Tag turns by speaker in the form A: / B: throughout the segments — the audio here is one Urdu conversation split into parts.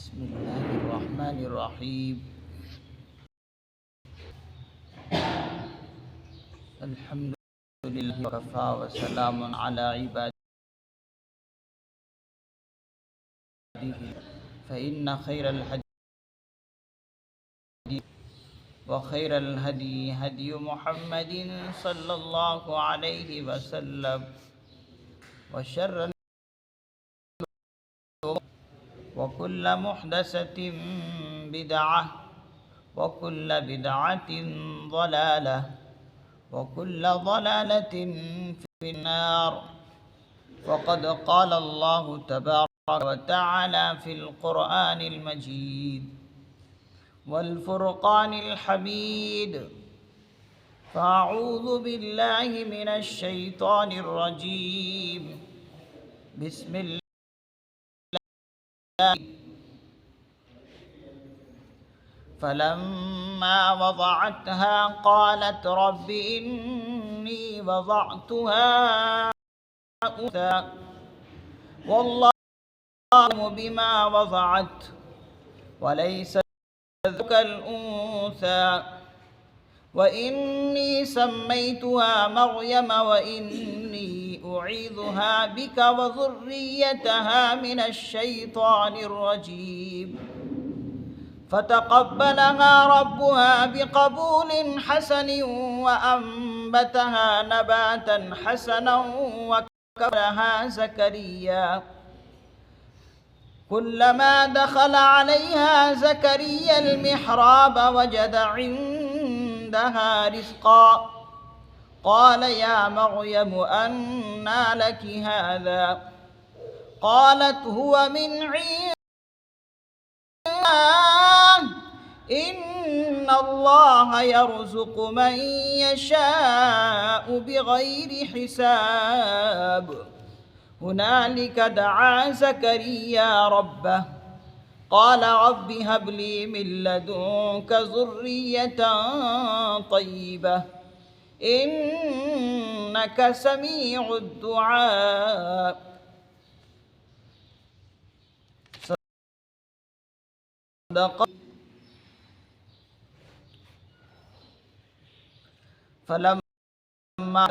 A: بسم الله الرحمن الرحيم. الحمد لله وكفى وسلام على عباده فإن خير الحديث وخير الهدي هدي محمد صلى الله عليه وسلم وشر وكل محدثة بدعة وكل بدعة ضلالة وكل ضلالة في النار. وقد قال الله تبارك وتعالى في القرآن المجيد والفرقان الحميد: فأعوذ بالله من الشيطان الرجيم. بسم الله. فلما وضعتها قالت رب إني وضعتها أنثى والله أعلم بما وضعت وليس الذكر كالأنثى وإني سميتها مريم وإني أعيذها بك وذريتها من الشيطان الرجيم. فتقبلها ربها بقبول حسن وأنبتها نباتا حسنا وكفلها زكريا. كلما دخل عليها زكريا المحراب وجد عندها رزقا قال يا مريم أنى لك هذا قالت هو من عند إن الله يرزق من يشاء بغير حساب. هنالك دعا زكريا ربه قال رب هب لي من لدنك ذرية طيبة إنك سميع الدعاء. فلما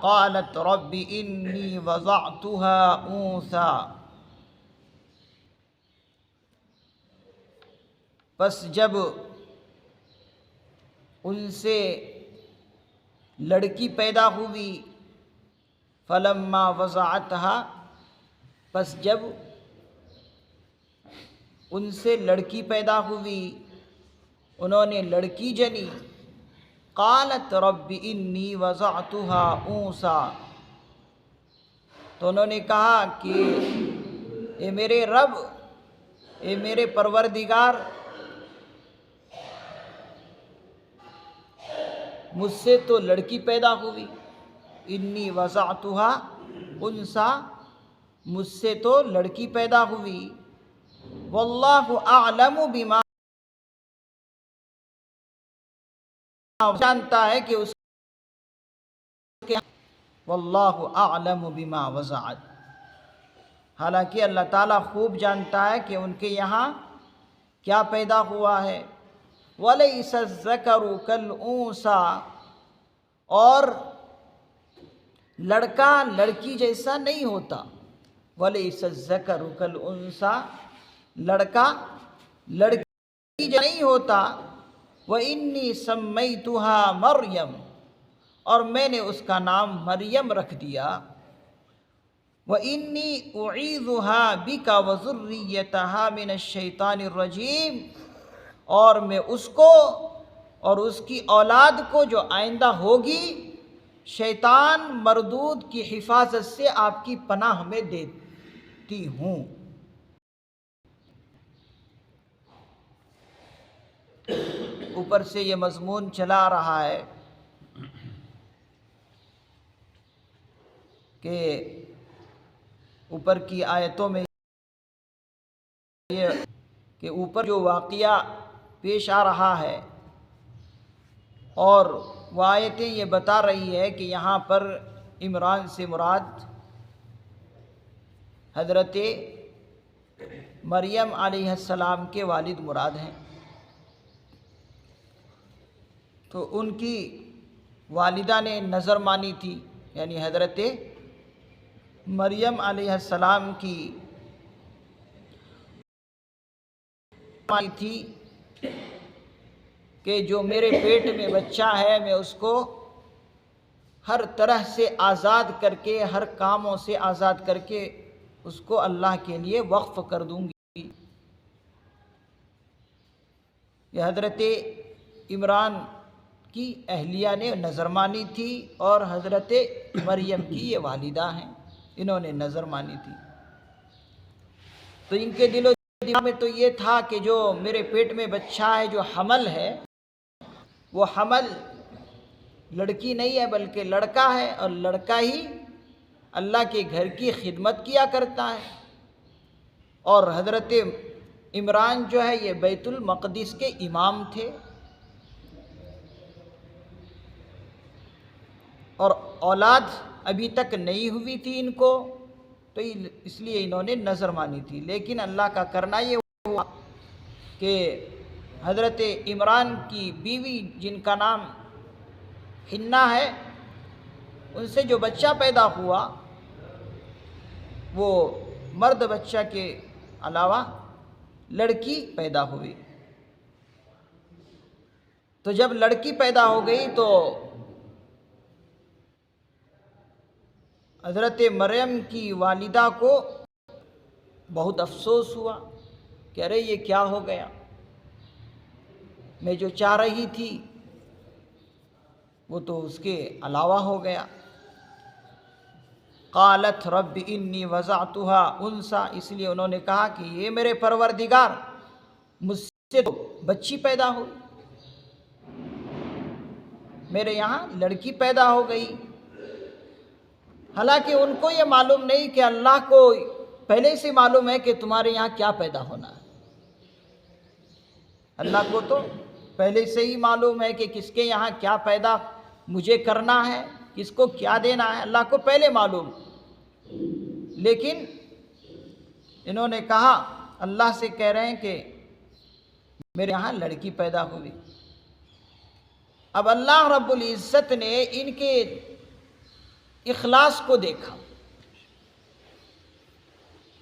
A: قالت رب إني وضعتها أنثى. پس جب ان سے لڑکی پیدا ہوئی، فلما وضعتها، پس جب ان سے لڑکی پیدا ہوئی، انہوں نے لڑکی جنی، قالت رب انی وضعتها انثى، تو انہوں نے کہا کہ اے میرے رب، اے میرے پروردگار، مجھ سے تو لڑکی پیدا ہوئی، انی وضعتها انثى، مجھ سے تو لڑکی پیدا ہوئی، واللہ اعلم بما، جانتا ہے کہ اس کے، واللہ اعلم بما وضعت، حالانکہ اللہ تعالیٰ خوب جانتا ہے کہ ان کے یہاں کیا پیدا ہوا ہے. وَلَيْسَ الذَّكَرُ كَالْأُنثَىٰ، اور لڑکا لڑکی جیسا نہیں ہوتا. وَلَيْسَ الذَّكَرُ كَالْأُنثَىٰ، لڑکا لڑکی جیسا نہیں ہوتا. وَإِنِّي سَمَّيْتُهَا مَرْيَمَ، اور میں نے اس کا نام مریم رکھ دیا. وَإِنِّي أُعِيذُهَا بِكَ وَذُرِّيَّتَهَا مِنَ الشَّيْطَانِ الرَّجِيمِ، اور میں اس کو اور اس کی اولاد کو جو آئندہ ہوگی شیطان مردود کی حفاظت سے آپ کی پناہ میں دیتی ہوں. اوپر سے یہ مضمون چلا رہا ہے کہ اوپر کی آیتوں میں یہ کہ اوپر جو واقعہ پیش آ رہا ہے، اور وہ آیتیں یہ بتا رہی ہے کہ یہاں پر عمران سے مراد حضرت مریم علیہ السلام کے والد مراد ہیں۔ تو ان کی والدہ نے نظر مانی تھی، یعنی حضرت مریم علیہ السلام کی مانی تھی کہ جو میرے پیٹ میں بچہ ہے میں اس کو ہر طرح سے آزاد کر کے، ہر کاموں سے آزاد کر کے اس کو اللہ کے لیے وقف کر دوں گی۔ یہ حضرت عمران کی اہلیہ نے نظر مانی تھی اور حضرت مریم کی یہ والدہ ہیں، انہوں نے نظر مانی تھی۔ تو ان کے دل و دماغ میں تو یہ تھا کہ جو میرے پیٹ میں بچہ ہے، جو حمل ہے، وہ حمل لڑکی نہیں ہے بلکہ لڑکا ہے، اور لڑکا ہی اللہ کے گھر کی خدمت کیا کرتا ہے۔ اور حضرت عمران جو ہے یہ بیت المقدس کے امام تھے، اور اولاد ابھی تک نہیں ہوئی تھی ان کو، تو اس لیے انہوں نے نظر مانی تھی۔ لیکن اللہ کا کرنا یہ ہوا کہ حضرت عمران کی بیوی جن کا نام حنہ ہے، ان سے جو بچہ پیدا ہوا وہ مرد بچہ کے علاوہ لڑکی پیدا ہوئی۔ تو جب لڑکی پیدا ہو گئی تو حضرت مریم کی والدہ کو بہت افسوس ہوا کہ ارے یہ کیا ہو گیا، میں جو چاہ رہی تھی وہ تو اس کے علاوہ ہو گیا۔ قالت رب انی وضعتها انثی، اس لیے انہوں نے کہا کہ یہ میرے پروردگار مجھ سے تو بچی پیدا ہوئی، میرے یہاں لڑکی پیدا ہو گئی۔ حالانکہ ان کو یہ معلوم نہیں کہ اللہ کو پہلے سے معلوم ہے کہ تمہارے یہاں کیا پیدا ہونا ہے۔ اللہ کو تو پہلے سے ہی معلوم ہے کہ کس کے یہاں کیا پیدا مجھے کرنا ہے، کس کو کیا دینا ہے، اللہ کو پہلے معلوم۔ لیکن انہوں نے کہا، اللہ سے کہہ رہے ہیں کہ میرے یہاں لڑکی پیدا ہوئی۔ اب اللہ رب العزت نے ان کے اخلاص کو دیکھا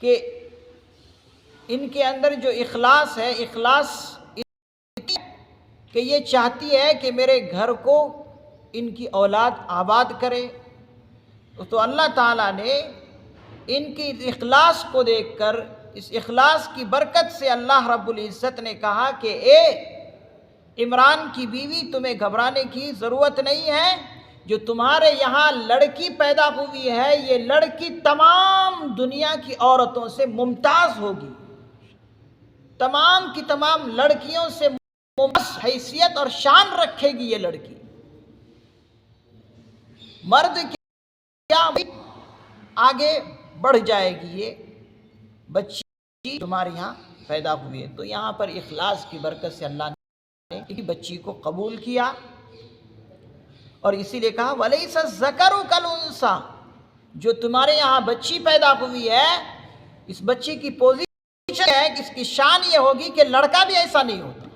A: کہ ان کے اندر جو اخلاص ہے، اخلاص کہ یہ چاہتی ہے کہ میرے گھر کو ان کی اولاد آباد کرے، تو اللہ تعالیٰ نے ان کی اخلاص کو دیکھ کر، اس اخلاص کی برکت سے اللہ رب العزت نے کہا کہ اے عمران کی بیوی، تمہیں گھبرانے کی ضرورت نہیں ہے، جو تمہارے یہاں لڑکی پیدا ہوئی ہے یہ لڑکی تمام دنیا کی عورتوں سے ممتاز ہوگی، تمام کی تمام لڑکیوں سے ممتاز حیثیت اور شان رکھے گی یہ لڑکی۔ مرد کیا آگے بڑھ جائے گی، یہ بچی تمہارے یہاں پیدا ہوئی ہے۔ تو یہاں پر اخلاص کی برکت سے اللہ نے بچی کو قبول کیا، اور اسی لیے کہا وَلَيْسَ الذَّكَرُ كَالْأُنثَىٰ، جو تمہارے یہاں بچی پیدا ہوئی ہے، اس بچی کی پوزیشن ہے کہ اس کی شان یہ ہوگی کہ لڑکا بھی ایسا نہیں ہوتا،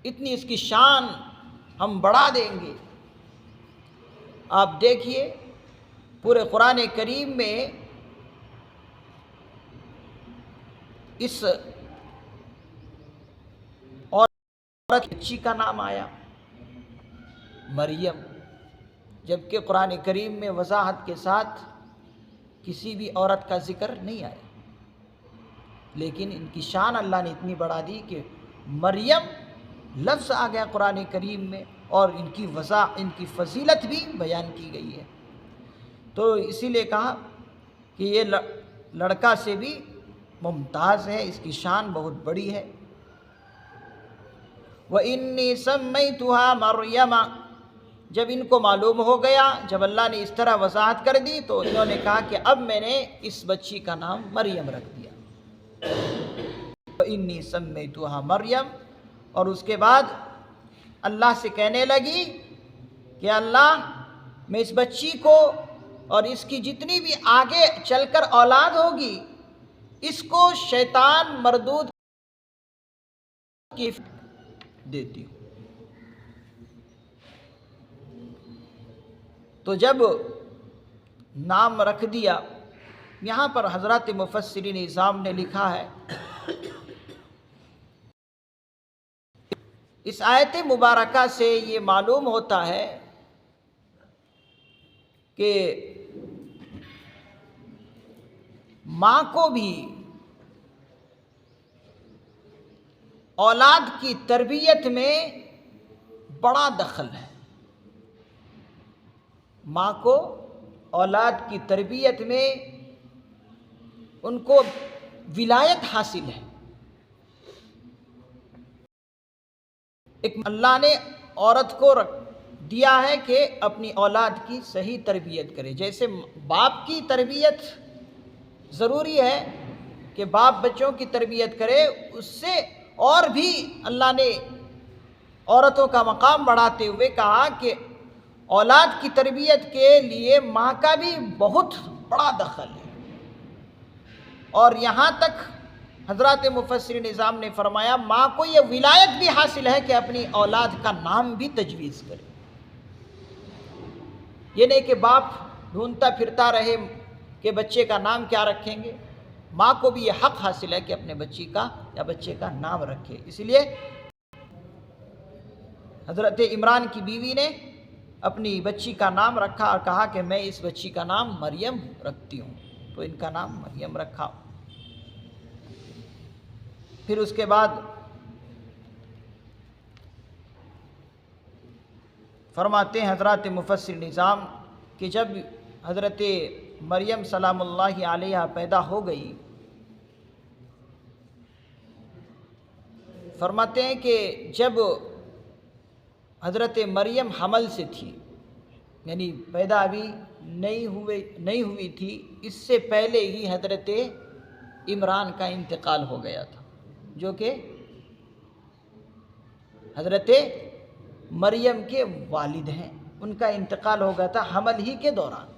A: اتنی اس کی شان ہم بڑھا دیں گے۔ آپ دیکھیے پورے قرآن کریم میں اس عورت بچی کا نام آیا مریم، جبکہ قرآن کریم میں وضاحت کے ساتھ کسی بھی عورت کا ذکر نہیں آیا، لیکن ان کی شان اللہ نے اتنی بڑھا دی کہ مریم لفظ آ گیا قرآن کریم میں، اور ان کی فضیلت بھی بیان کی گئی ہے۔ تو اسی لیے کہا کہ یہ لڑکا سے بھی ممتاز ہے، اس کی شان بہت بڑی ہے۔ وَإِنِّي سَمَّيْتُهَا مَرْيَمَ، جب ان کو معلوم ہو گیا، جب اللہ نے اس طرح وضاحت کر دی، تو انہوں نے کہا کہ اب میں نے اس بچی کا نام مریم رکھ دیا۔ وَإِنِّي سَمَّيْتُهَا مریم، اور اس کے بعد اللہ سے کہنے لگی کہ اللہ، میں اس بچی کو اور اس کی جتنی بھی آگے چل کر اولاد ہوگی، اس کو شیطان مردود کی دیتی ہوں۔ تو جب نام رکھ دیا، یہاں پر حضرات مفسرین اعظام نے لکھا ہے، اس آیت مبارکہ سے یہ معلوم ہوتا ہے کہ ماں کو بھی اولاد کی تربیت میں بڑا دخل ہے۔ ماں کو اولاد کی تربیت میں ان کو ولایت حاصل ہے۔ ایک اللہ نے عورت کو دیا ہے کہ اپنی اولاد کی صحیح تربیت کرے۔ جیسے باپ کی تربیت ضروری ہے کہ باپ بچوں کی تربیت کرے، اس سے اور بھی اللہ نے عورتوں کا مقام بڑھاتے ہوئے کہا کہ اولاد کی تربیت کے لیے ماں کا بھی بہت بڑا دخل ہے۔ اور یہاں تک حضرات مفسرین نظام نے فرمایا ماں کو یہ ولایت بھی حاصل ہے کہ اپنی اولاد کا نام بھی تجویز کرے۔ یہ نہیں کہ باپ ڈھونڈتا پھرتا رہے کہ بچے کا نام کیا رکھیں گے، ماں کو بھی یہ حق حاصل ہے کہ اپنے بچی کا یا بچے کا نام رکھے۔ اس لیے حضرت عمران کی بیوی نے اپنی بچی کا نام رکھا اور کہا کہ میں اس بچی کا نام مریم رکھتی ہوں، تو ان کا نام مریم رکھا۔ پھر اس کے بعد فرماتے ہیں حضرات مفسر نظام کہ جب حضرت مریم سلام اللہ علیہا پیدا ہو گئی، فرماتے ہیں کہ جب حضرت مریم حمل سے تھی، یعنی پیدا ابھی نہیں ہوئی تھی، اس سے پہلے ہی حضرت عمران کا انتقال ہو گیا تھا، جو کہ حضرت مریم کے والد ہیں، ان کا انتقال ہو گیا تھا حمل ہی کے دوران۔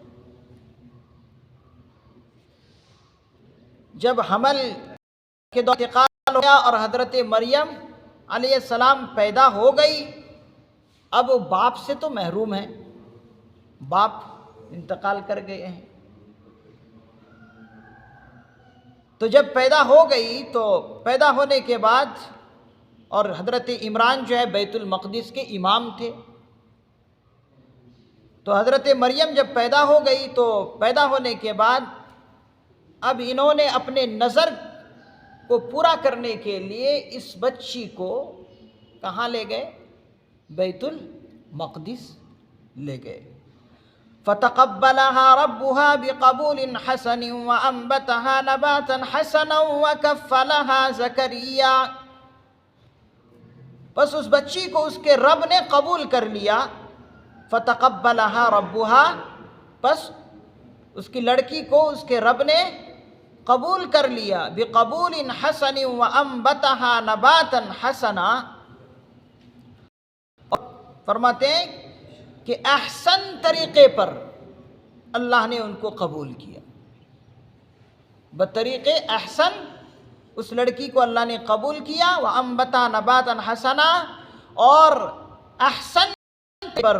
A: جب حمل کے دوران انتقال ہو گیا اور حضرت مریم علیہ السلام پیدا ہو گئی، اب باپ سے تو محروم ہیں، باپ انتقال کر گئے ہیں، تو جب پیدا ہو گئی تو پیدا ہونے کے بعد، اور حضرت عمران جو ہے بیت المقدس کے امام تھے، تو حضرت مریم جب پیدا ہو گئی تو پیدا ہونے کے بعد اب انہوں نے اپنے نظر کو پورا کرنے کے لیے اس بچی کو کہاں لے گئے؟ بیت المقدس لے گئے۔ فَتَقَبَّلَهَا رَبُّهَا بِقَبُولٍ حَسَنٍ وَأَنبَتَهَا نَبَاتًا حَسَنًا وَكَفَّلَهَا زَكَرِيَّا، بس اس بچی کو اس کے رب نے قبول کر لیا۔ فَتَقَبَّلَهَا رَبُّهَا، بس اس کی لڑکی کو اس کے رب نے قبول کر لیا۔ بِقَبُولٍ حَسَنٍ وَأَنبَتَهَا نَبَاتًا حَسَنًا، فرماتے ہیں کہ احسن طریقے پر اللہ نے ان کو قبول کیا، بطریق احسن اس لڑکی کو اللہ نے قبول کیا۔ وَأَنبَتَا نَبَاتًا حَسَنًا، اور احسن پر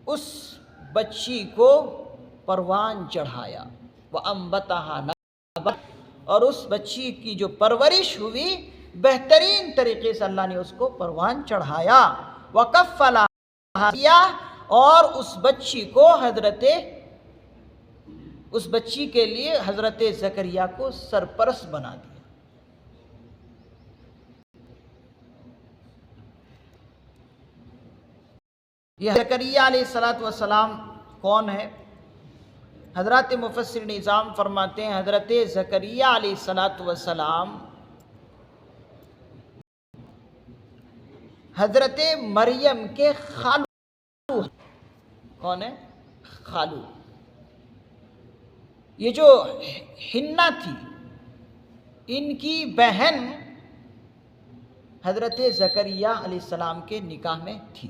A: اس بچی کو پروان چڑھایا۔ وَأَنبَتَهَا نَبَاتًا، اور اس بچی کی جو پرورش ہوئی بہترین طریقے سے اللہ نے اس کو پروان چڑھایا۔ وَكَفَّلَهَا، اور اس بچی کو اس بچی کے لیے حضرت زکریا کو سرپرست بنا دیا۔ یہ زکریا علیہ السلام کون ہے؟ حضرات مفسر نظام فرماتے ہیں حضرت زکریا علیہ السلام حضرت مریم کے خالو۔ کون ہے؟ خالو۔ یہ جو حنہ تھی، ان کی بہن حضرت زکریا علیہ السلام کے نکاح میں تھی۔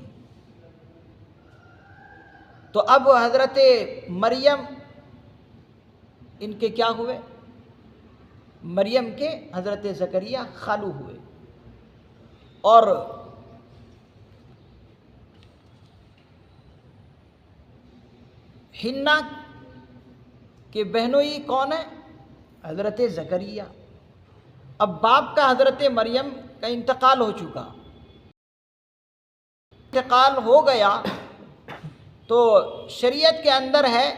A: تو اب حضرت مریم ان کے کیا ہوئے؟ مریم کے حضرت زکریا خالو ہوئے، اور حنا کے بہنوئی کون ہے؟ حضرت زکریا۔ اب باپ کا حضرت مریم کا انتقال ہو چکا، انتقال ہو گیا تو شریعت کے اندر ہے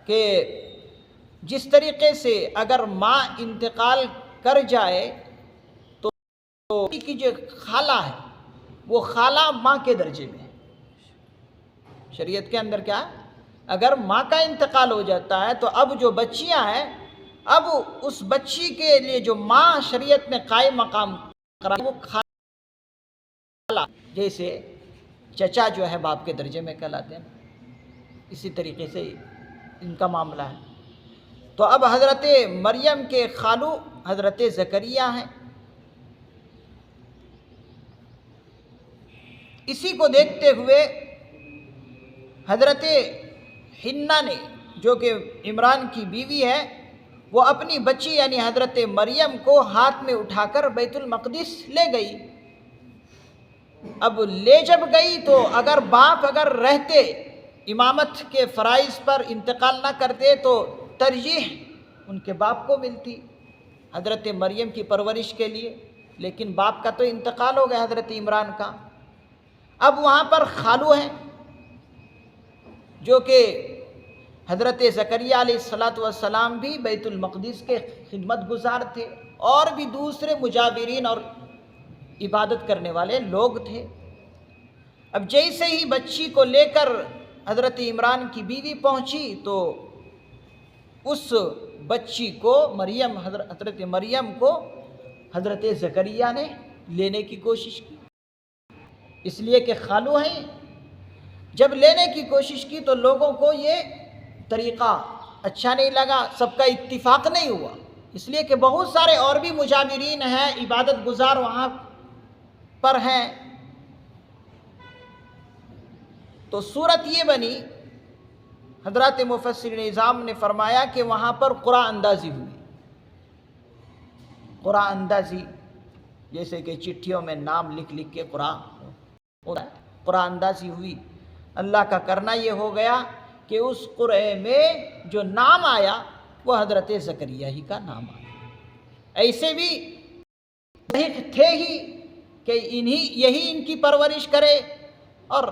A: کہ جس طریقے سے اگر ماں انتقال کر جائے تو کی جو خالہ ہے وہ خالہ ماں کے درجے میں ہے۔ شریعت کے اندر کیا ہے؟ اگر ماں کا انتقال ہو جاتا ہے تو اب جو بچیاں ہیں، اب اس بچی کے لیے جو ماں شریعت نے قائم مقام کرا وہ خالہ، جیسے چچا جو ہے باپ کے درجے میں کہلاتے ہیں، اسی طریقے سے ان کا معاملہ ہے۔ تو اب حضرت مریم کے خالو حضرت زکریا ہیں۔ اسی کو دیکھتے ہوئے حضرت حنا نے، جو کہ عمران کی بیوی ہے، وہ اپنی بچی یعنی حضرت مریم کو ہاتھ میں اٹھا کر بیت المقدس لے گئی۔ اب لے جب گئی تو اگر باپ رہتے، امامت کے فرائض پر انتقال نہ کرتے تو ترجیح ان کے باپ کو ملتی حضرت مریم کی پرورش کے لیے، لیکن باپ کا تو انتقال ہو گیا حضرت عمران کا۔ اب وہاں پر خالو ہیں جو کہ حضرت زکریا علیہ السلام بھی بیت المقدس کے خدمت گزار تھے، اور بھی دوسرے مجاورین اور عبادت کرنے والے لوگ تھے۔ اب جیسے ہی بچی کو لے کر حضرت عمران کی بیوی پہنچی تو اس بچی کو حضرت مریم کو حضرت زکریا نے لینے کی کوشش کی، اس لیے کہ خالو ہیں۔ جب لینے کی کوشش کی تو لوگوں کو یہ طریقہ اچھا نہیں لگا، سب کا اتفاق نہیں ہوا، اس لیے کہ بہت سارے اور بھی مجاورین ہیں، عبادت گزار وہاں پر ہیں۔ تو صورت یہ بنی، حضرات مفسرین نظام نے فرمایا کہ وہاں پر قرآن اندازی ہوئی۔ قرآن اندازی جیسے کہ چٹھیوں میں نام لکھ کے قرآن اندازی ہوئی۔ اللہ کا کرنا یہ ہو گیا کہ اس قرآن میں جو نام آیا وہ حضرت زکریا ہی کا نام آیا۔ ایسے بھی تھے ہی کہ یہی ان کی پرورش کرے، اور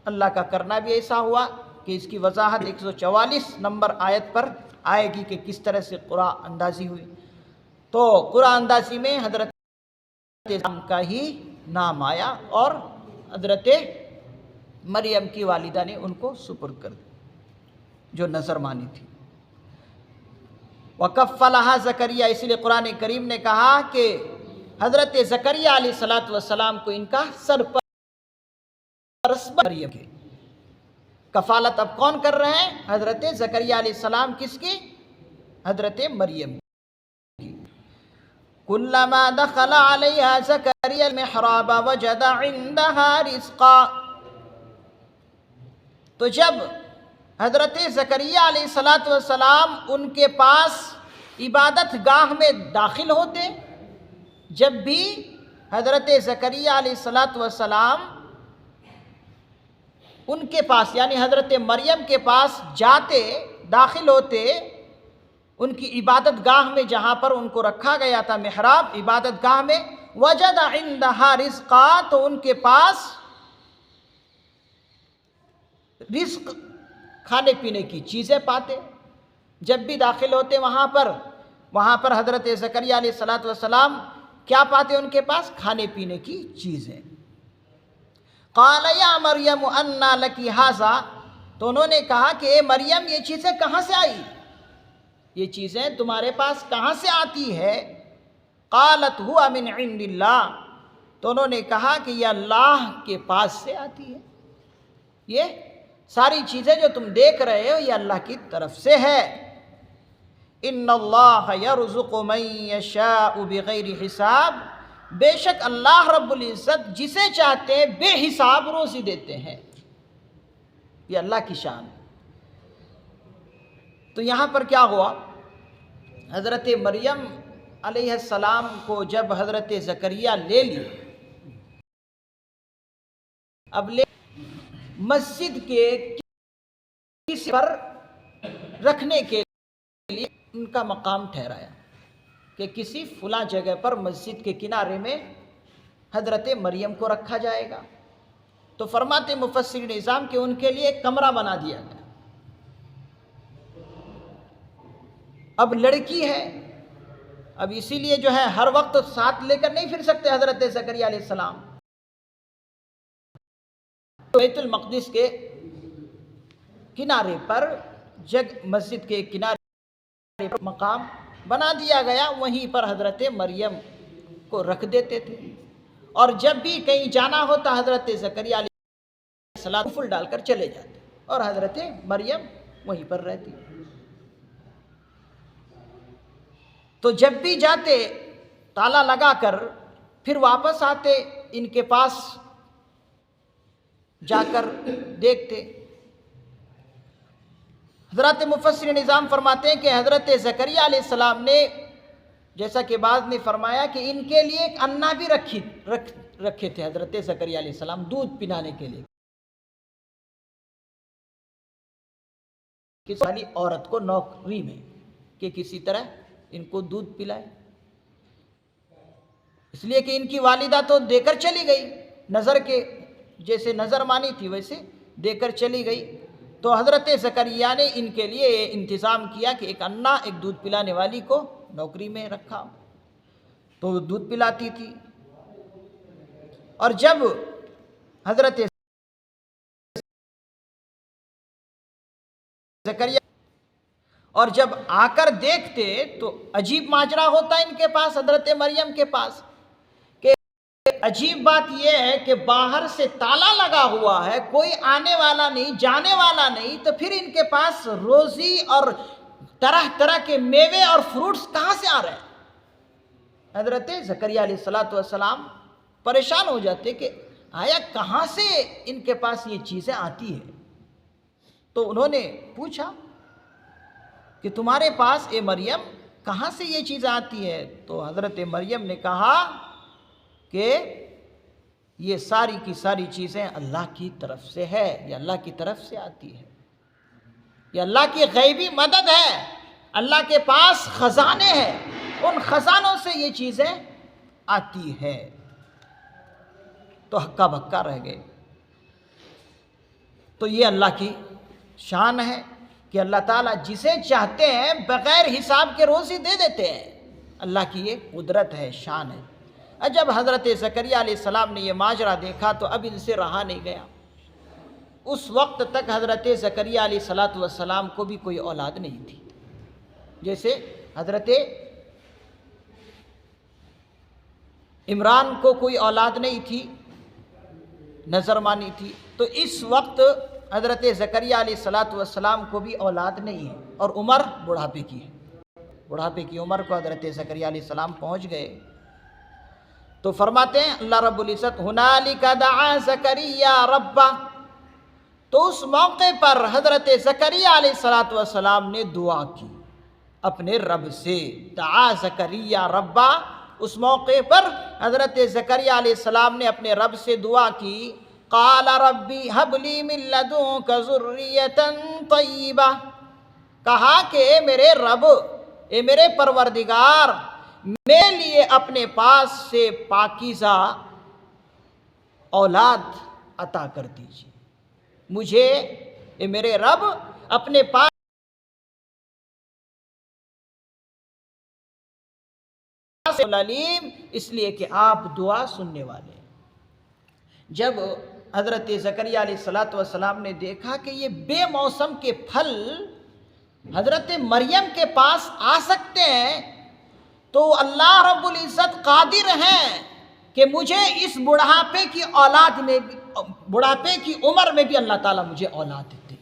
A: اللہ کا کرنا بھی ایسا ہوا کہ اس کی وضاحت 144 نمبر آیت پر آئے گی کہ کس طرح سے قرآن اندازی ہوئی۔ تو قرآن اندازی میں حضرت کا ہی نام آیا، اور حضرت مریم کی والدہ نے ان کو سپرد کر دی جو نظر مانی تھی۔ وَكَفَّلَهَا زکریا، اس لیے قرآن کریم نے کہا کہ حضرت زکریا علیہ السلام کو ان کا سرپرست مریم کے کفالت اب کون کر رہے ہیں؟ حضرت زکریا علیہ السلام، کس کی؟ حضرت مریم کی۔ كُلَّمَا دَخَلَ عَلَيْهَا زَكَرِيَّا الْمِحْرَابَ وَجَدَ عِندَهَا رِزْقًا، تو جب حضرت زکریا علیہ السلام ان کے پاس عبادت گاہ میں داخل ہوتے، جب بھی حضرت زکریا علیہ السلام ان کے پاس یعنی حضرت مریم کے پاس جاتے، داخل ہوتے ان کی عبادت گاہ میں، جہاں پر ان کو رکھا گیا تھا محراب، عبادت گاہ میں، وجد عندها رزقا، تو ان کے پاس رزق، کھانے پینے کی چیزیں پاتے۔ جب بھی داخل ہوتے وہاں پر حضرت زکریا علیہ السلام کیا پاتے ان کے پاس؟ کھانے پینے کی چیزیں۔ قال یا مریم انا لکی ھذا، تو انہوں نے کہا کہ اے مریم یہ چیزیں کہاں سے آئی؟ یہ چیزیں تمہارے پاس کہاں سے آتی ہے؟ قالت ہوا من عند اللہ، تو انہوں نے کہا کہ یہ اللہ کے پاس سے آتی ہے، یہ ساری چیزیں جو تم دیکھ رہے ہو یہ اللہ کی طرف سے ہے۔ ان اللہ یرزق من یشاء بغیر حساب، بے شک اللہ رب العزت جسے چاہتے ہیں بے حساب روزی دیتے ہیں، یہ اللہ کی شان۔ تو یہاں پر کیا ہوا حضرت مریم علیہ السلام کو جب حضرت زکریا لے لی، اب لے مسجد کے کسی پر رکھنے کے لیے ان کا مقام ٹھہرایا کہ کسی فلاں جگہ پر مسجد کے کنارے میں حضرت مریم کو رکھا جائے گا۔ تو فرماتے مفسرین نظام کہ ان کے لیے ایک کمرہ بنا دیا گیا۔ اب لڑکی ہے، اب اسی لیے جو ہے ہر وقت ساتھ لے کر نہیں پھر سکتے حضرت زکریا علیہ السلام۔ بیت المقدس کے کنارے پر مسجد کے کنارے پر مقام بنا دیا گیا، وہیں پر حضرت مریم کو رکھ دیتے تھے، اور جب بھی کہیں جانا ہوتا حضرت زکریا علیہ السلام پھول ڈال کر چلے جاتے اور حضرت مریم وہیں پر رہتی۔ تو جب بھی جاتے تالا لگا کر پھر واپس آتے، ان کے پاس جا کر دیکھتے۔ حضرت مفسر نظام فرماتے ہیں کہ حضرت زکریا علیہ السلام نے، جیسا کہ بعض نے فرمایا کہ ان کے لیے ایک انا بھی رکھے تھے حضرت زکریا علیہ السلام دودھ پلانے کے لیے، کسی والی عورت کو نوکری میں کہ کسی طرح ان کو دودھ پلائے، اس لیے کہ ان کی والدہ تو دے کر چلی گئی، نظر کے جیسے نظر مانی تھی ویسے دے کر چلی گئی۔ تو حضرت زکریا نے ان کے لیے انتظام کیا کہ ایک انا، ایک دودھ پلانے والی کو نوکری میں رکھا، تو وہ دودھ پلاتی تھی۔ اور جب حضرت زکریا اور جب آ کر دیکھتے تو عجیب ماجرا ہوتا ان کے پاس، حضرت مریم کے پاس، کہ عجیب بات یہ ہے کہ باہر سے تالا لگا ہوا ہے، کوئی آنے والا نہیں، جانے والا نہیں، تو پھر ان کے پاس روزی اور طرح طرح کے میوے اور فروٹس کہاں سے آ رہے ہیں؟ حضرت زکریا علیہ السلام پریشان ہو جاتے کہ آیا کہاں سے ان کے پاس یہ چیزیں آتی ہیں۔ تو انہوں نے پوچھا کہ تمہارے پاس اے مریم کہاں سے یہ چیز آتی ہے؟ تو حضرت مریم نے کہا کہ یہ ساری کی ساری چیزیں اللہ کی طرف سے ہے، یہ اللہ کی طرف سے آتی ہے، یہ اللہ کی غیبی مدد ہے، اللہ کے پاس خزانے ہیں، ان خزانوں سے یہ چیزیں آتی ہے۔ تو ہکا بکا رہ گئے۔ تو یہ اللہ کی شان ہے کہ اللہ تعالیٰ جسے چاہتے ہیں بغیر حساب کے روزی دے دیتے ہیں، اللہ کی یہ قدرت ہے، شان ہے۔ جب حضرت زکریا علیہ السلام نے یہ ماجرا دیکھا تو اب ان سے رہا نہیں گیا۔ اس وقت تک حضرت زکریا علیہ السلام کو بھی کوئی اولاد نہیں تھی، جیسے حضرت عمران کو کوئی اولاد نہیں تھی، نظر مانی تھی، تو اس وقت حضرت زکریا علیہ السلام کو بھی اولاد نہیں ہے، اور عمر بڑھاپے کی ہے، بڑھاپے کی عمر کو حضرت زکریا علیہ السلام پہنچ گئے۔ تو فرماتے ہیں اللہ رب العزت ہنالک دعا زکریا ربہ، تو اس موقع پر حضرت زکریا علیہ السلام نے دعا کی اپنے رب سے، دعا زکریا ربہ، اس موقع پر حضرت زکریا علیہ السلام نے اپنے رب سے دعا کی، قال ربی ہب لی من لدنک ذریۃ طیبہ، کہا کہ اے میرے رب، اے میرے پروردگار، میرے لیے اپنے پاس سے پاکیزہ اولاد عطا کر دیجیے، مجھے اے میرے رب اپنے پاس علیم، اس لیے کہ آپ دعا سننے والے ہیں۔ جب حضرت زکریا علیہ السلام نے دیکھا کہ یہ بے موسم کے پھل حضرت مریم کے پاس آ سکتے ہیں، تو اللہ رب العزت قادر ہیں کہ مجھے اس بڑھاپے کی اولاد میں بھی، بڑھاپے کی عمر میں بھی اللہ تعالیٰ مجھے اولاد دے۔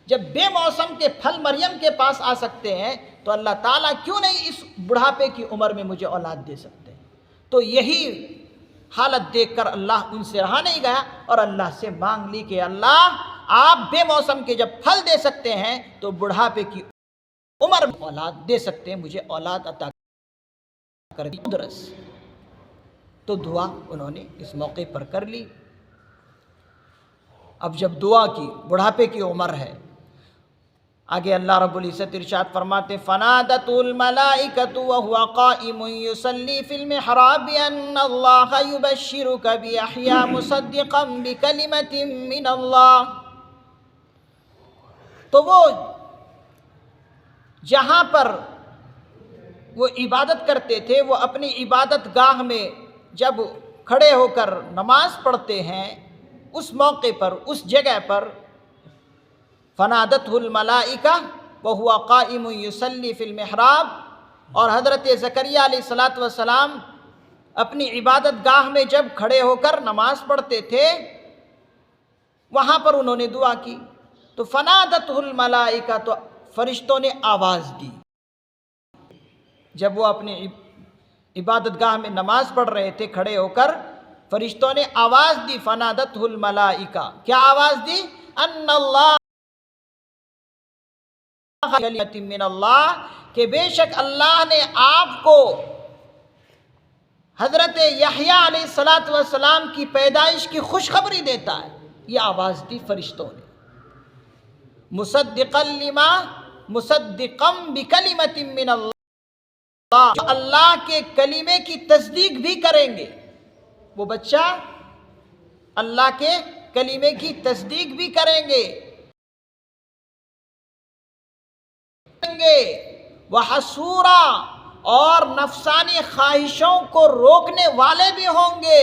A: جب بے موسم کے پھل مریم کے پاس آ سکتے ہیں تو اللہ تعالیٰ کیوں نہیں اس بڑھاپے کی عمر میں مجھے اولاد دے سکتے ہیں؟ تو یہی حالت دیکھ کر اللہ ان سے رہا نہیں گیا اور اللہ سے مانگ لی کہ اللہ آپ بے موسم کے جب پھل دے سکتے ہیں تو بڑھاپے کی عمر میں اولاد دے سکتے ہیں، مجھے اولاد عطا کر دی درس۔ تو دعا انہوں نے اس موقع پر کر لی۔ اب جب دعا کی، بڑھاپے کی عمر ہے، آگے اللہ رب العزت ارشاد فرماتے فنادت الملائکۃ وهو قائم یصلی فی المحراب ان اللہ یبشرک بیحییٰ مصدقا بکلمۃ من اللہ۔ تو وہ جہاں پر وہ عبادت کرتے تھے، وہ اپنی عبادت گاہ میں جب کھڑے ہو کر نماز پڑھتے ہیں، اس موقع پر، اس جگہ پر فنادتہ الملائکہ وہو قائم یصلی فی المحراب، اور حضرت زکریا علیہ السلام اپنی عبادت گاہ میں جب کھڑے ہو کر نماز پڑھتے تھے، وہاں پر انہوں نے دعا کی۔ تو فنادتہ الملائکہ، تو فرشتوں نے آواز دی۔ جب وہ اپنی عبادت گاہ میں نماز پڑھ رہے تھے کھڑے ہو کر، فرشتوں نے آواز دی، فنادتہ الملائکہ، کیا آواز دی؟ ان اللہ کلمۃ من اللہ، کہ بے شک اللہ نے آپ کو حضرت یحییٰ علیہ السلام کی پیدائش کی خوشخبری دیتا ہے۔ یہ آواز دی فرشتوں نے، مصدقا بکلمۃ من اللہ، جو اللہ کے کلمے کی تصدیق بھی کریں گے۔ وہ بچہ اللہ کے کلمے کی تصدیق بھی کریں گے، وحصورا، اور نفسانی خواہشوں کو روکنے والے بھی ہوں گے،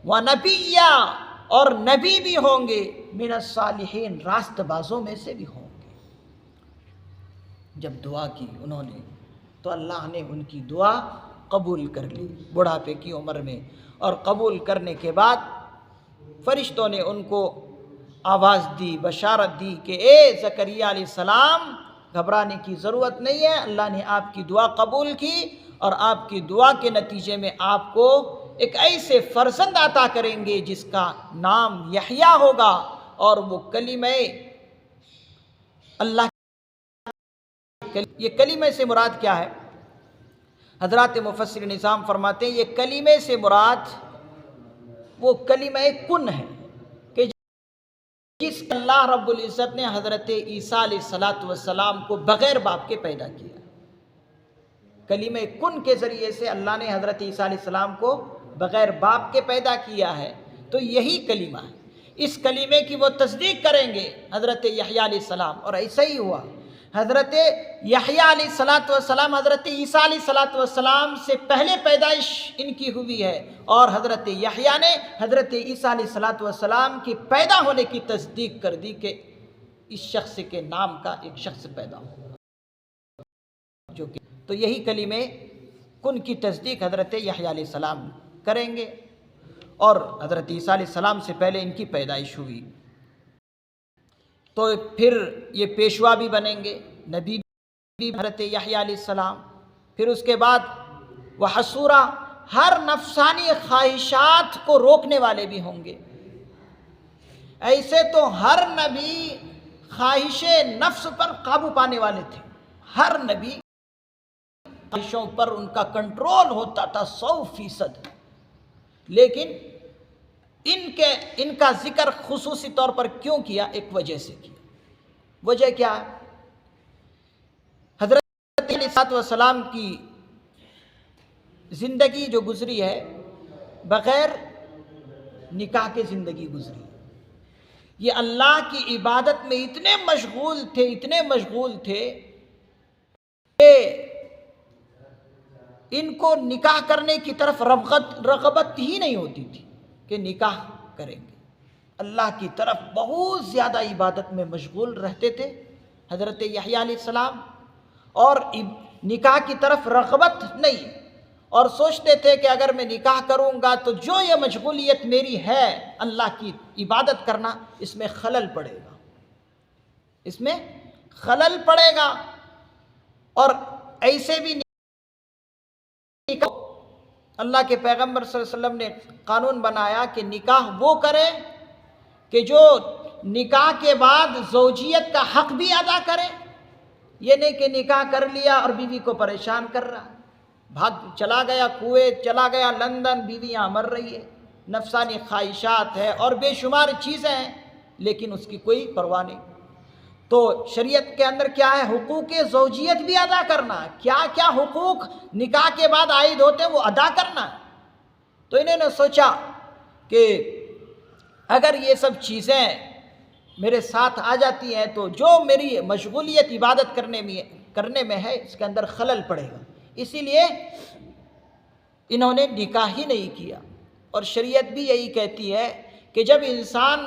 A: ونبیا، اور نبی بھی ہوں گے، من الصالحین، راست بازوں میں سے بھی ہوں گے۔ جب دعا کی انہوں نے تو اللہ نے ان کی دعا قبول کر لی بڑھاپے کی عمر میں، اور قبول کرنے کے بعد فرشتوں نے ان کو آواز دی، بشارت دی کہ اے زکریا علیہ السلام، گھبرانے کی ضرورت نہیں ہے، اللہ نے آپ کی دعا قبول کی، اور آپ کی دعا کے نتیجے میں آپ کو ایک ایسے فرزند عطا کریں گے جس کا نام یحییٰ ہوگا، اور وہ کلمہ اللہ، یہ کلمہ سے مراد کیا ہے؟ حضرات مفسر نظام فرماتے ہیں یہ کلمے سے مراد وہ کلمہ کن ہے کہ جس اللہ رب العزت نے حضرت عیسیٰ علیہ السلام کو بغیر باپ کے پیدا کیا۔ کلمہ کن کے ذریعے سے اللہ نے حضرت عیسیٰ علیہ السلام کو بغیر باپ کے پیدا کیا ہے، تو یہی کلمہ ہے۔ اس کلمے کی وہ تصدیق کریں گے حضرت یحییٰ علیہ السلام، اور ایسا ہی ہوا۔ حضرت یحییٰ علیہ السلام حضرت عیسیٰ علیہ السلام سے پہلے پیدائش ان کی ہوئی ہے، اور حضرت یحییٰ نے حضرت عیسیٰ علیہ السلام کی پیدا ہونے کی تصدیق کر دی کہ اس شخص کے نام کا ایک شخص پیدا ہو، جو کہ تو یہی کلمے کن کی تصدیق حضرت یحییٰ علیہ السلام کریں گے، اور حضرت عیسیٰ علیہ السلام سے پہلے ان کی پیدائش ہوئی۔ تو پھر یہ پیشوا بھی بنیں گے، نبی بھی حضرت یحییٰ علیہ السلام۔ پھر اس کے بعد وحصورا، ہر نفسانی خواہشات کو روکنے والے بھی ہوں گے۔ ایسے تو ہر نبی خواہش نفس پر قابو پانے والے تھے، ہر نبی خواہشوں پر ان کا کنٹرول ہوتا تھا 100%، لیکن ان کا ذکر خصوصی طور پر کیوں کیا؟ ایک وجہ سے کیا۔ وجہ کیا ہے؟ حضرت علیہ السلام کی زندگی جو گزری ہے بغیر نکاح کے زندگی گزری، یہ اللہ کی عبادت میں اتنے مشغول تھے کہ ان کو نکاح کرنے کی طرف رغبت ہی نہیں ہوتی تھی کہ نکاح کریں گے۔ اللہ کی طرف بہت زیادہ عبادت میں مشغول رہتے تھے حضرت یحییٰ علیہ السلام، اور نکاح کی طرف رغبت نہیں، اور سوچتے تھے کہ اگر میں نکاح کروں گا تو جو یہ مشغولیت میری ہے اللہ کی عبادت کرنا، اس میں خلل پڑے گا، اور ایسے بھی اللہ کے پیغمبر صلی اللہ علیہ وسلم نے قانون بنایا کہ نکاح وہ کرے کہ جو نکاح کے بعد زوجیت کا حق بھی ادا کرے یہ نہیں کہ نکاح کر لیا اور بیوی کو پریشان کر رہا، بھاگ چلا گیا کویت، چلا گیا لندن، بیوی یہاں مر رہی ہے، نفسانی خواہشات ہے اور بے شمار چیزیں ہیں، لیکن اس کی کوئی پرواہ نہیں۔ تو شریعت کے اندر کیا ہے؟ حقوق زوجیت بھی ادا کرنا ہے، کیا کیا حقوق نکاح کے بعد عائد ہوتے ہیں وہ ادا کرنا ہے۔ تو انہوں نے سوچا کہ اگر یہ سب چیزیں میرے ساتھ آ جاتی ہیں تو جو میری مشغولیت عبادت کرنے میں ہے اس کے اندر خلل پڑے گا، اسی لیے انہوں نے نکاح ہی نہیں کیا۔ اور شریعت بھی یہی کہتی ہے کہ جب انسان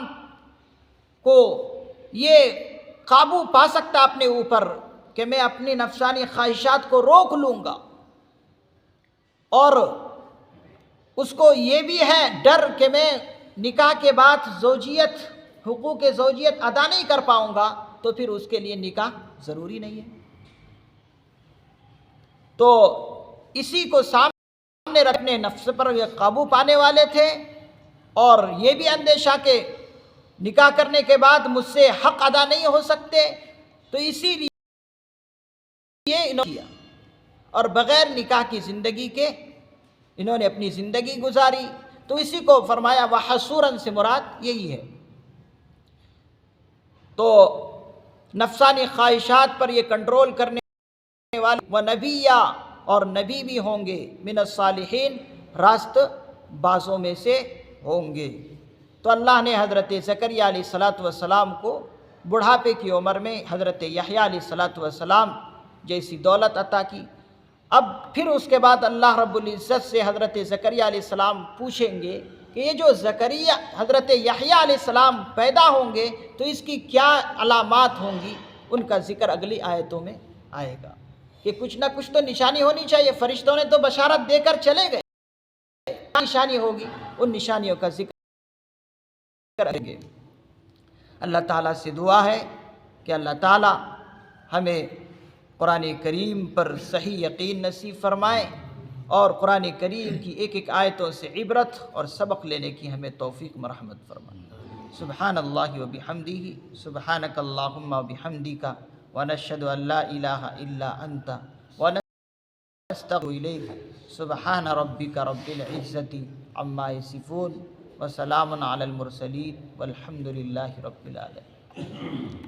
A: کو یہ قابو پا سکتا اپنے اوپر کہ میں اپنی نفسانی خواہشات کو روک لوں گا، اور اس کو یہ بھی ہے ڈر کہ میں نکاح کے بعد حقوق زوجیت ادا نہیں کر پاؤں گا، تو پھر اس کے لیے نکاح ضروری نہیں ہے۔ تو اسی کو سامنے رکھنے نفس پر یہ قابو پانے والے تھے، اور یہ بھی اندیشہ کہ نکاح کرنے کے بعد مجھ سے حق ادا نہیں ہو سکتے، تو اسی لیے انہوں نے کیا، اور بغیر نکاح کی زندگی کے انہوں نے اپنی زندگی گزاری۔ تو اسی کو فرمایا وحصوراً سے مراد یہی ہے۔ تو نفسانی خواہشات پر یہ کنٹرول کرنے والے ونبیّا، اور نبی بھی ہوں گے، من الصالحین، راست بازوں میں سے ہوں گے۔ تو اللہ نے حضرت زکریا علیہ السلام کو بڑھاپے کی عمر میں حضرت یحییٰ علیہ السلام جیسی دولت عطا کی۔ اب پھر اس کے بعد اللہ رب العزت سے حضرت زکریا علیہ السلام پوچھیں گے کہ یہ جو حضرت یحییٰ علیہ السلام پیدا ہوں گے تو اس کی کیا علامات ہوں گی، ان کا ذکر اگلی آیتوں میں آئے گا کہ کچھ نہ کچھ تو نشانی ہونی چاہیے۔ فرشتوں نے تو بشارت دے کر چلے گئے، کیا نشانی ہوگی، ان نشانیوں کا ذکر کریں گے۔ اللہ تعالیٰ سے دعا ہے کہ اللہ تعالیٰ ہمیں قرآن کریم پر صحیح یقین نصیب فرمائے، اور قرآن کریم کی ایک ایک آیتوں سے عبرت اور سبق لینے کی ہمیں توفیق مرحمت فرمائے۔ سبحان اللہ و بحمدہ، سبحانک اللہم و بحمدک، ونشہد ان لا الہ الا انت ونستغفرک الیک۔ سبحان ربک رب العزت عما یصفون، وسلام علی المرسلین، والحمد للہ رب العالمین۔